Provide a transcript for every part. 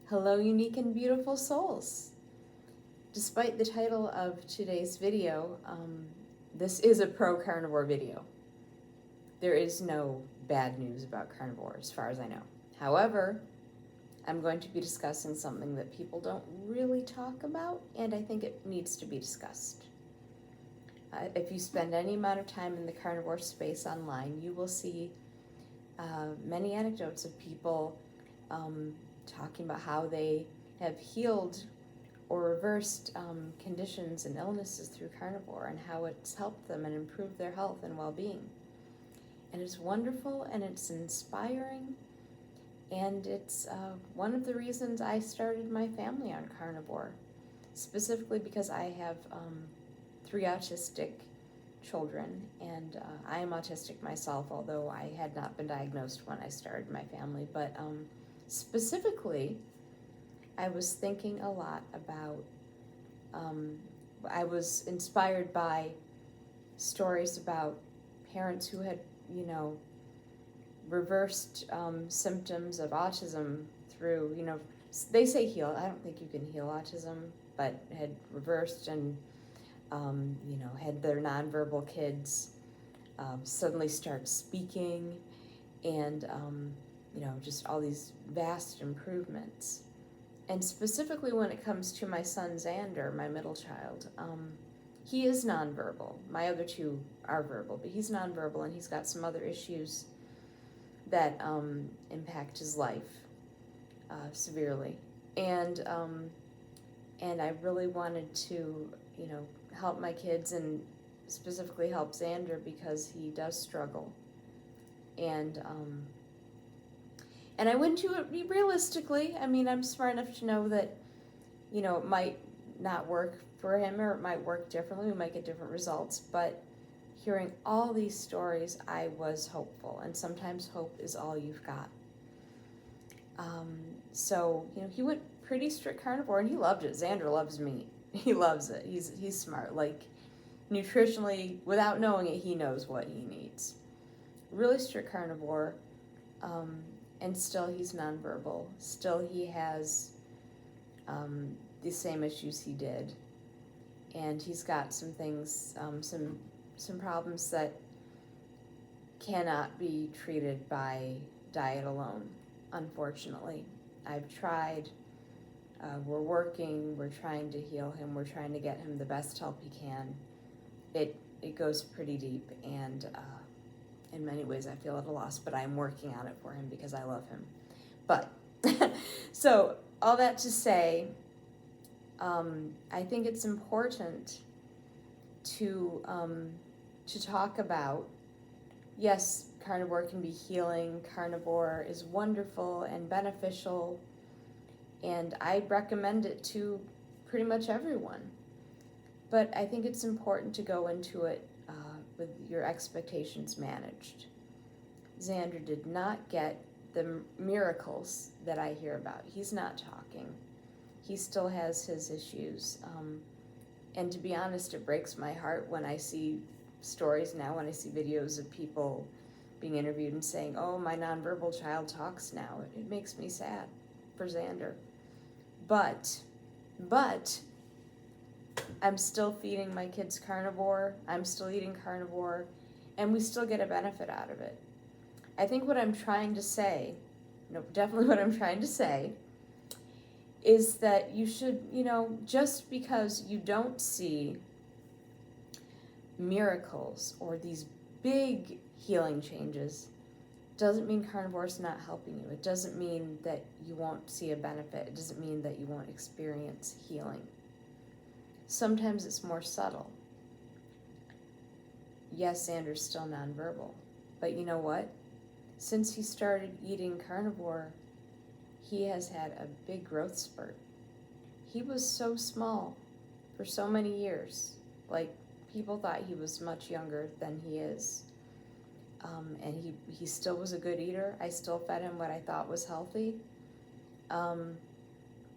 Hello, unique and beautiful souls. Despite the title of today's video, this is a pro-carnivore video. There is no bad news about carnivore as far as I know. However, I'm going to be discussing something that people don't really talk about, and I think it needs to be discussed. If you spend any amount of time in the carnivore space online, you will see many anecdotes of people talking about how they have healed or reversed conditions and illnesses through carnivore and how it's helped them and improved their health and well-being. And it's wonderful and it's inspiring, and it's one of the reasons I started my family on carnivore, specifically because I have 3 autistic children, and I am autistic myself, although I had not been diagnosed when I started my family. But specifically, I was thinking a lot about, I was inspired by stories about parents who had, reversed symptoms of autism through, they say heal. I don't think you can heal autism, but had reversed and, had their nonverbal kids suddenly start speaking, and, just all these vast improvements. And specifically when it comes to my son Xander, my middle child, he is nonverbal. My other 2 are verbal, but he's nonverbal, and he's got some other issues that impact his life severely. And I really wanted to, help my kids, and specifically help Xander because he does struggle. And I went to it realistically. I mean, I'm smart enough to know that, it might not work for him, or it might work differently. We might get different results. But hearing all these stories, I was hopeful. And sometimes hope is all you've got. So, he went pretty strict carnivore, and he loved it. Xander loves meat. He loves it. He's smart. Like, nutritionally, without knowing it, he knows what he needs. Really strict carnivore. And still he's nonverbal. Still he has the same issues he did. And he's got some things, some problems that cannot be treated by diet alone, unfortunately. I've tried. We're working. We're trying to heal him. We're trying to get him the best help he can. It goes pretty deep, and in many ways I feel at a loss, but I'm working on it for him because I love him. But, so all that to say, I think it's important to talk about, yes, carnivore can be healing. Carnivore is wonderful and beneficial, and I recommend it to pretty much everyone. But I think it's important to go into it with your expectations managed. Xander did not get the miracles that I hear about. He's not talking. He still has his issues. And to be honest, it breaks my heart when I see stories now, when I see videos of people being interviewed and saying, oh, my nonverbal child talks now. It makes me sad for Xander. But I'm still feeding my kids carnivore. I'm still eating carnivore, and we still get a benefit out of it. I think what I'm trying to say, definitely what I'm trying to say, is that you should, just because you don't see miracles or these big healing changes, doesn't mean carnivore's not helping you. It doesn't mean that you won't see a benefit. It doesn't mean that you won't experience healing. Sometimes it's more subtle. Yes, Xander's still nonverbal, but you know what? Since he started eating carnivore, he has had a big growth spurt. He was so small for so many years. Like, people thought he was much younger than he is. And he still was a good eater. I still fed him what I thought was healthy.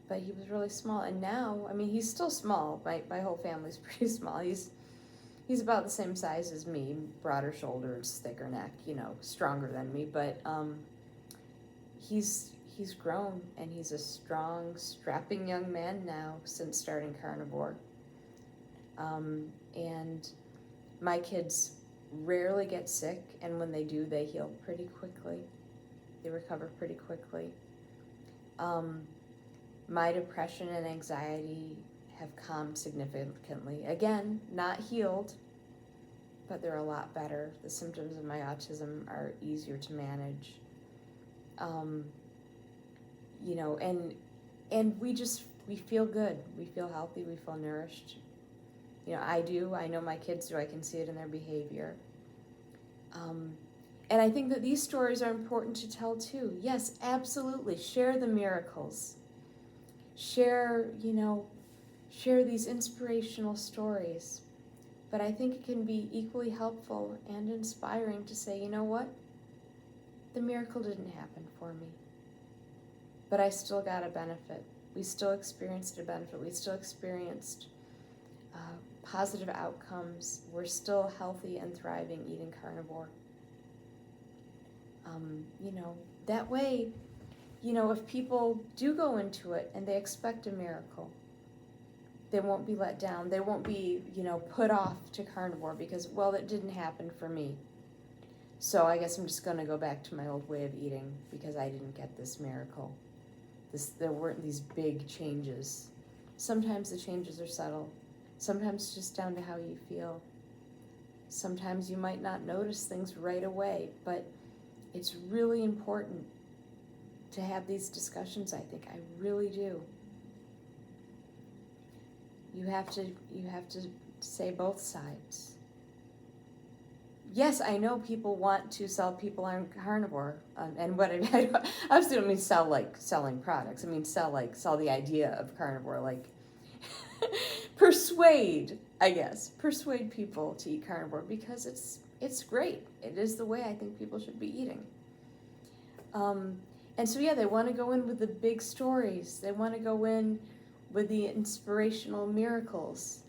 But he was really small. And now, I mean, he's still small. My whole family's pretty small. He's about the same size as me, broader shoulders, thicker neck, stronger than me. But he's he's grown, and he's a strong, strapping young man now since starting Carnivore. And my kids rarely get sick, and when they do, they heal pretty quickly. They recover pretty quickly. My depression and anxiety have calmed significantly. Again, not healed, but they're a lot better. The symptoms of my autism are easier to manage. You know, and we feel good. We feel healthy. We feel nourished. You know, I do. I know my kids do. I can see it in their behavior. And I think that these stories are important to tell too. Yes, absolutely. Share the miracles. Share these inspirational stories. But I think it can be equally helpful and inspiring to say, you know what? The miracle didn't happen for me. But I still got a benefit. We still experienced a benefit. We still experienced positive outcomes. We're still healthy and thriving eating carnivore. You know, that way, you know, if people do go into it and they expect a miracle, they won't be let down. They won't be, you know, put off to carnivore because, well, it didn't happen for me. So I guess I'm just going to go back to my old way of eating because I didn't get this miracle. There weren't these big changes. Sometimes the changes are subtle. Sometimes it's just down to how you feel. Sometimes you might not notice things right away, but it's really important to have these discussions, I think. I really do. You have to say both sides. Yes, I know people want to sell people on carnivore, and what I obviously don't mean sell like selling products. I mean sell the idea of carnivore, like persuade people to eat carnivore because it's great. It is the way I think people should be eating. And so yeah, they want to go in with the big stories. They want to go in with the inspirational miracles.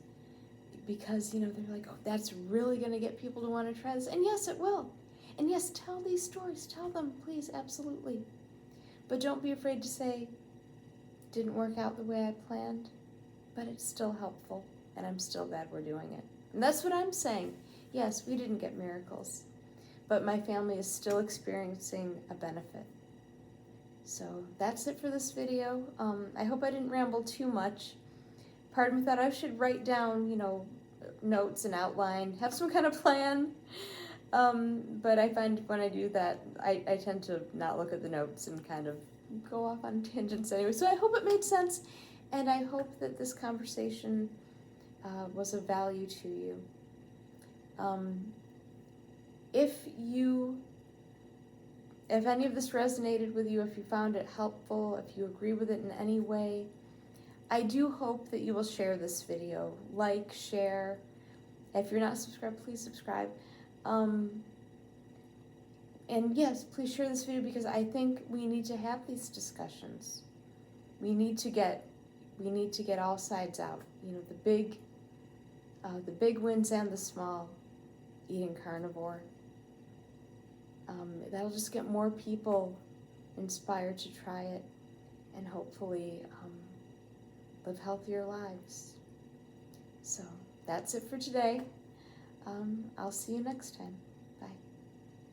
Because, you know, they're like, oh, that's really going to get people to want to try this. And yes, it will. And yes, tell these stories. Tell them, please, absolutely. But don't be afraid to say, didn't work out the way I planned, but it's still helpful, and I'm still glad we're doing it. And that's what I'm saying. Yes, we didn't get miracles, but my family is still experiencing a benefit. So that's it for this video. I hope I didn't ramble too much. Part of me thought I should write down, you know, notes and outline, have some kind of plan. But I find when I do that, I tend to not look at the notes and kind of go off on tangents anyway. So I hope it made sense, and I hope that this conversation was of value to you. If any of this resonated with you, if you found it helpful, if you agree with it in any way, I do hope that you will share this video. Like, share. If you're not subscribed, please subscribe. And yes, please share this video because I think we need to have these discussions. We need to get all sides out. You know, the big wins and the small. Eating carnivore. That'll just get more people inspired to try it, and hopefully live healthier lives. So that's it for today. I'll see you next time.